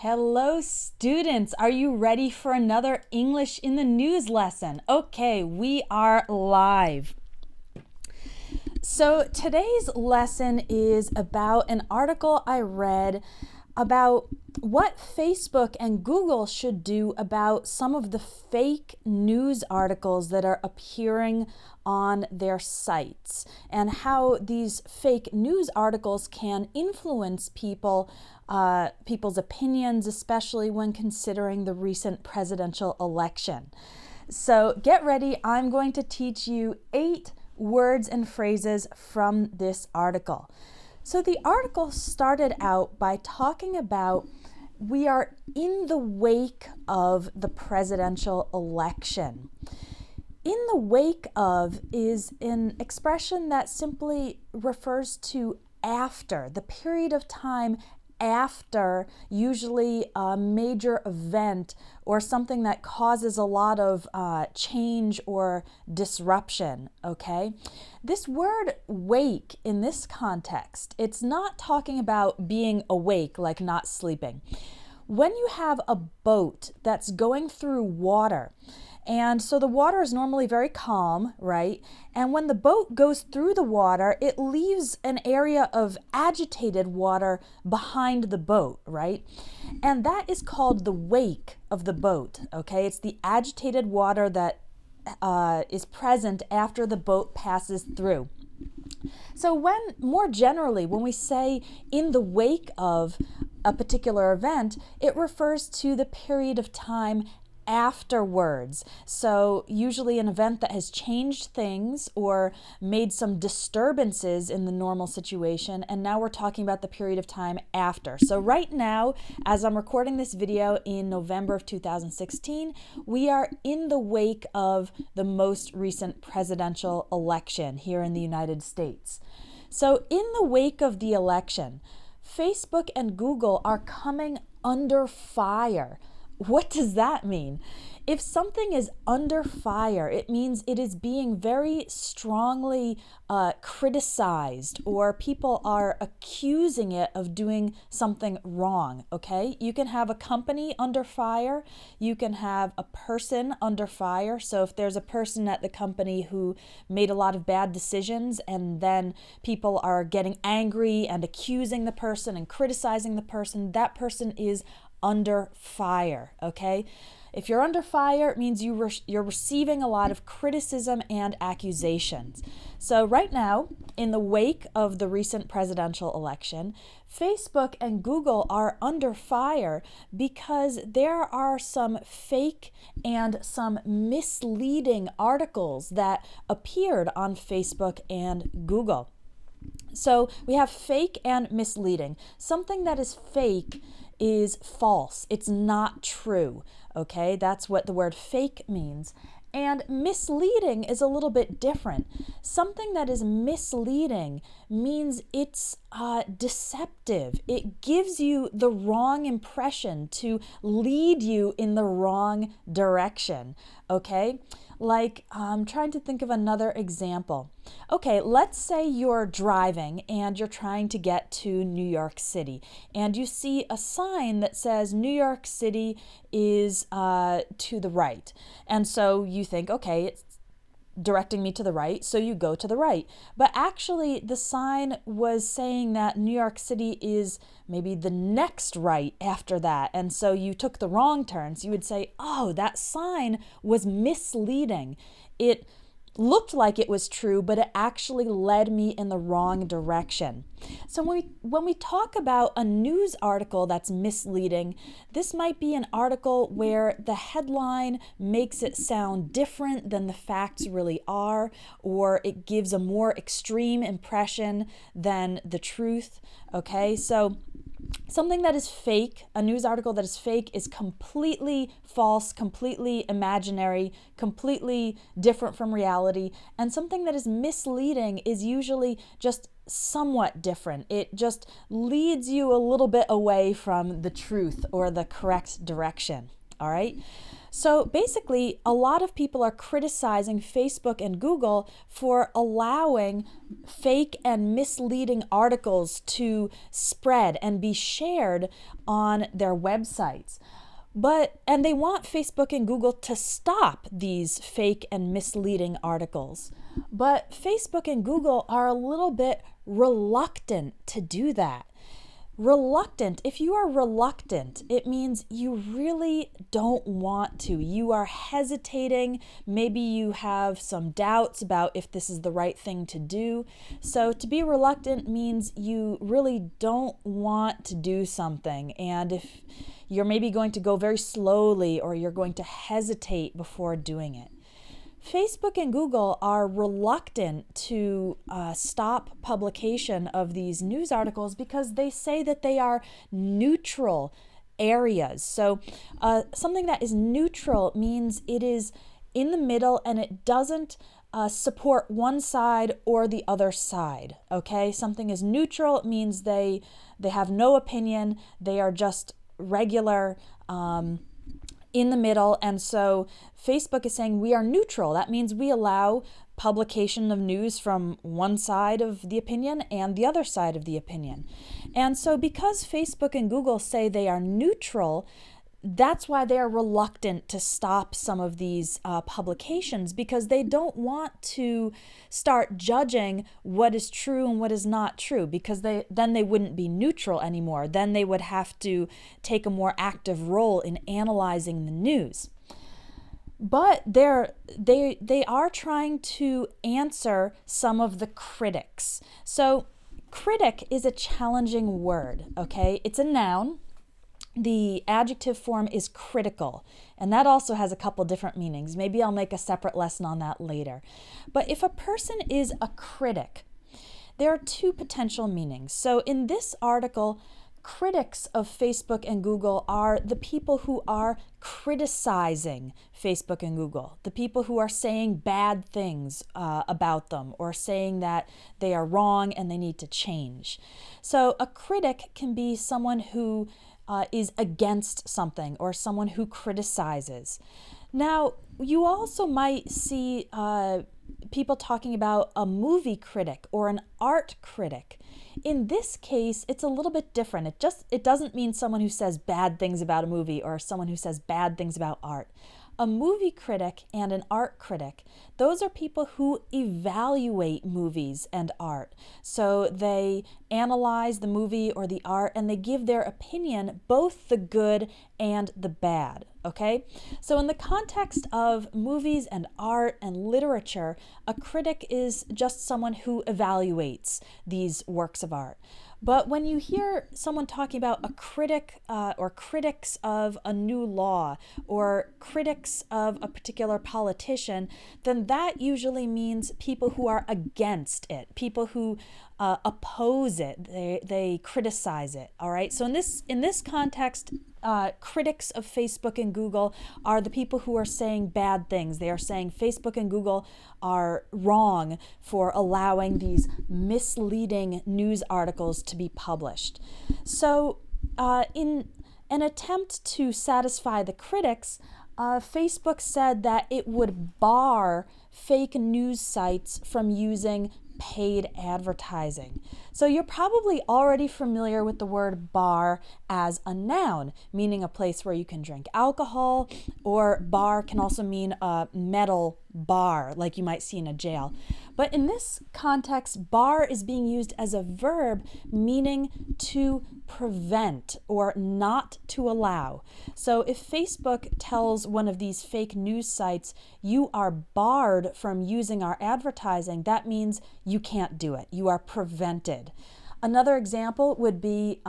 Hello, students. Are you ready for another English in the News lesson? Okay, we are live. So today's lesson is about an article I read about what Facebook and Google should do about some of the fake news articles that are appearing on their sites and how these fake news articles can influence people's opinions, especially when considering the recent presidential election. So get ready. I'm going to teach you 8 words and phrases from this article. So the article started out by talking about we are in the wake of the presidential election. In the wake of is an expression that simply refers to after, the period of time after usually a major event or something that causes a lot of change or disruption, okay? This word wake in this context, it's not talking about being awake, like not sleeping. When you have a boat that's going through water, and so the water is normally very calm, right? And when the boat goes through the water, it leaves an area of agitated water behind the boat, right? And that is called the wake of the boat, okay? It's the agitated water that is present after the boat passes through. So more generally, when we say in the wake of a particular event, it refers to the period of time afterwards. So usually an event that has changed things or made some disturbances in the normal situation, and now we're talking about the period of time after. So right now, as I'm recording this video in November of 2016, we are in the wake of the most recent presidential election here in the United States. So in the wake of the election, Facebook and Google are coming under fire. What does that mean? If something is under fire, it means it is being very strongly criticized, or people are accusing it of doing something wrong, okay? You can have a company under fire. You can have a person under fire. So if there's a person at the company who made a lot of bad decisions and then people are getting angry and accusing the person and criticizing the person, that person is under fire, okay? If you're under fire, it means you're receiving a lot of criticism and accusations. So right now, in the wake of the recent presidential election, Facebook and Google are under fire because there are some fake and some misleading articles that appeared on Facebook and Google. So we have fake and misleading. Something that is fake is false. It's not true, okay? That's what the word fake means. And misleading is a little bit different. Something that is misleading means it's deceptive. It gives you the wrong impression to lead you in the wrong direction, okay? Like, I'm trying to think of another example. Okay, let's say you're driving and you're trying to get to New York City, and you see a sign that says New York City is to the right. And so you think, okay, it's directing me to the right, so you go to the right. But actually, the sign was saying that New York City is maybe the next right after that, and so you took the wrong turn. So you would say, oh, that sign was misleading. It looked like it was true, but it actually led me in the wrong direction. So when we talk about a news article that's misleading, this might be an article where the headline makes it sound different than the facts really are, or it gives a more extreme impression than the truth, okay? So something that is fake, a news article that is fake, is completely false, completely imaginary, completely different from reality. And something that is misleading is usually just somewhat different. It just leads you a little bit away from the truth or the correct direction. All right? So basically, a lot of people are criticizing Facebook and Google for allowing fake and misleading articles to spread and be shared on their websites. And they want Facebook and Google to stop these fake and misleading articles. But Facebook and Google are a little bit reluctant to do that. Reluctant, if you are reluctant, it means you really don't want to. You are hesitating. Maybe you have some doubts about if this is the right thing to do. So to be reluctant means you really don't want to do something. And if you're maybe going to go very slowly or you're going to hesitate before doing it. Facebook and Google are reluctant to stop publication of these news articles because they say that they are neutral areas. So something that is neutral means it is in the middle and it doesn't support one side or the other side. Okay, something is neutral, it means they have no opinion, they are just regular, in the middle. And so Facebook is saying we are neutral. That means we allow publication of news from one side of the opinion and the other side of the opinion. And so because Facebook and Google say they are neutral, that's why they are reluctant to stop some of these publications, because they don't want to start judging what is true and what is not true, because then they wouldn't be neutral anymore. Then they would have to take a more active role in analyzing the news. But they are trying to answer some of the critics. So critic is a challenging word, okay? It's a noun. The adjective form is critical, and that also has a couple different meanings. Maybe I'll make a separate lesson on that later. But if a person is a critic, there are two potential meanings. So in this article, critics of Facebook and Google are the people who are criticizing Facebook and Google, the people who are saying bad things about them or saying that they are wrong and they need to change. So a critic can be someone who is against something or someone who criticizes. Now, you also might see people talking about a movie critic or an art critic. In this case, it's a little bit different. It doesn't mean someone who says bad things about a movie or someone who says bad things about art. A movie critic and an art critic, those are people who evaluate movies and art. So they analyze the movie or the art and they give their opinion, both the good and the bad. Okay? So in the context of movies and art and literature, a critic is just someone who evaluates these works of art. But when you hear someone talking about a critic or critics of a new law or critics of a particular politician, then that usually means people who are against it, people who oppose it, they criticize it. All right. So in this context, critics of Facebook and Google are the people who are saying bad things. They are saying Facebook and Google are wrong for allowing these misleading news articles to be published. So in an attempt to satisfy the critics, Facebook said that it would bar fake news sites from using paid advertising. So you're probably already familiar with the word bar as a noun, meaning a place where you can drink alcohol, or bar can also mean a metal bar like you might see in a jail. But in this context, bar is being used as a verb meaning to prevent or not to allow. So if Facebook tells one of these fake news sites, you are barred from using our advertising, that means you can't do it. You are prevented. Another example would be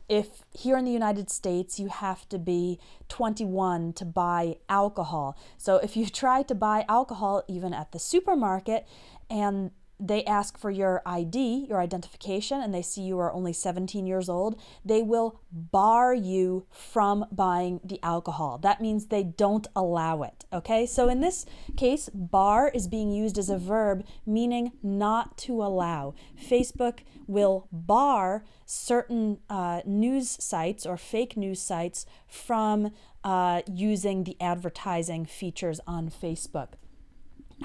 if here in the United States you have to be 21 to buy alcohol. So if you try to buy alcohol even at the supermarket and they ask for your ID, your identification, and they see you are only 17 years old, they will bar you from buying the alcohol. That means they don't allow it, okay? So in this case, bar is being used as a verb, meaning not to allow. Facebook will bar certain news sites or fake news sites from using the advertising features on Facebook.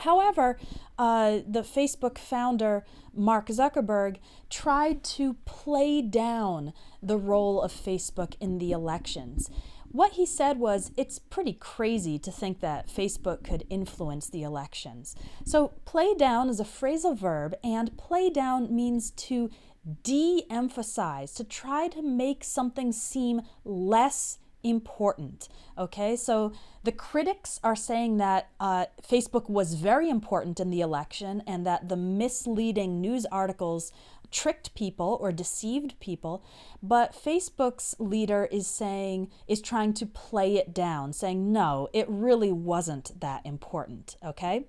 However, the Facebook founder, Mark Zuckerberg, tried to play down the role of Facebook in the elections. What he said was, it's pretty crazy to think that Facebook could influence the elections. So play down is a phrasal verb, and play down means to de-emphasize, to try to make something seem less important. Okay, so the critics are saying that Facebook was very important in the election and that the misleading news articles tricked people or deceived people, but Facebook's leader is trying to play it down, saying no, it really wasn't that important. Okay.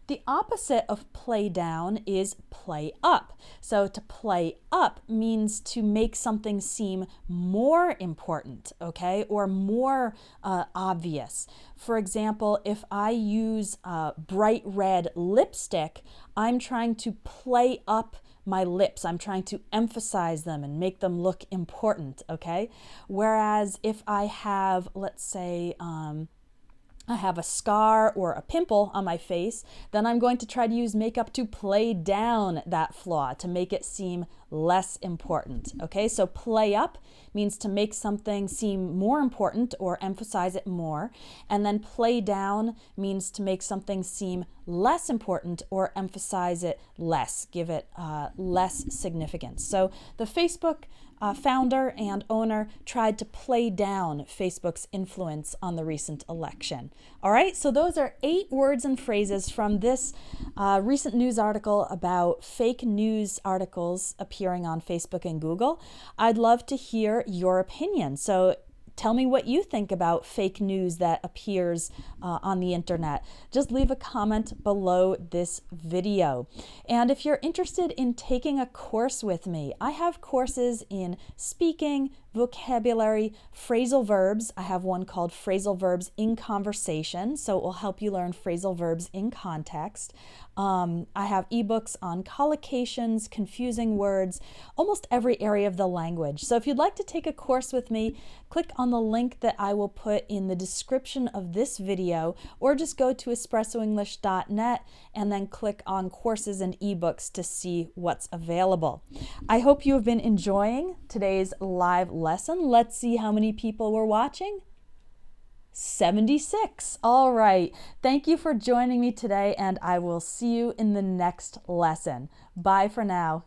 The opposite of play down is play up. So to play up means to make something seem more important, okay, or more obvious. For example, if I use bright red lipstick, I'm trying to play up my lips. I'm trying to emphasize them and make them look important, okay? Whereas if I have, let's say, I have a scar or a pimple on my face, then I'm going to try to use makeup to play down that flaw, to make it seem less important. Okay, so play up means to make something seem more important or emphasize it more. And then play down means to make something seem less important or emphasize it less, give it less significance. So the Facebook founder and owner tried to play down Facebook's influence on the recent election. All right, so those are 8 words and phrases from this recent news article about fake news articles appearing on Facebook and Google. I'd love to hear your opinion. So tell me what you think about fake news that appears on the internet. Just leave a comment below this video. And if you're interested in taking a course with me, I have courses in speaking, vocabulary, phrasal verbs. I have one called Phrasal Verbs in Conversation, so it will help you learn phrasal verbs in context. I have ebooks on collocations, confusing words, almost every area of the language. So if you'd like to take a course with me, click on the link that I will put in the description of this video, or just go to espressoenglish.net and then click on courses and ebooks to see what's available. I hope you have been enjoying today's live lesson. Let's see how many people were watching. 76. All right. Thank you for joining me today, and I will see you in the next lesson. Bye for now.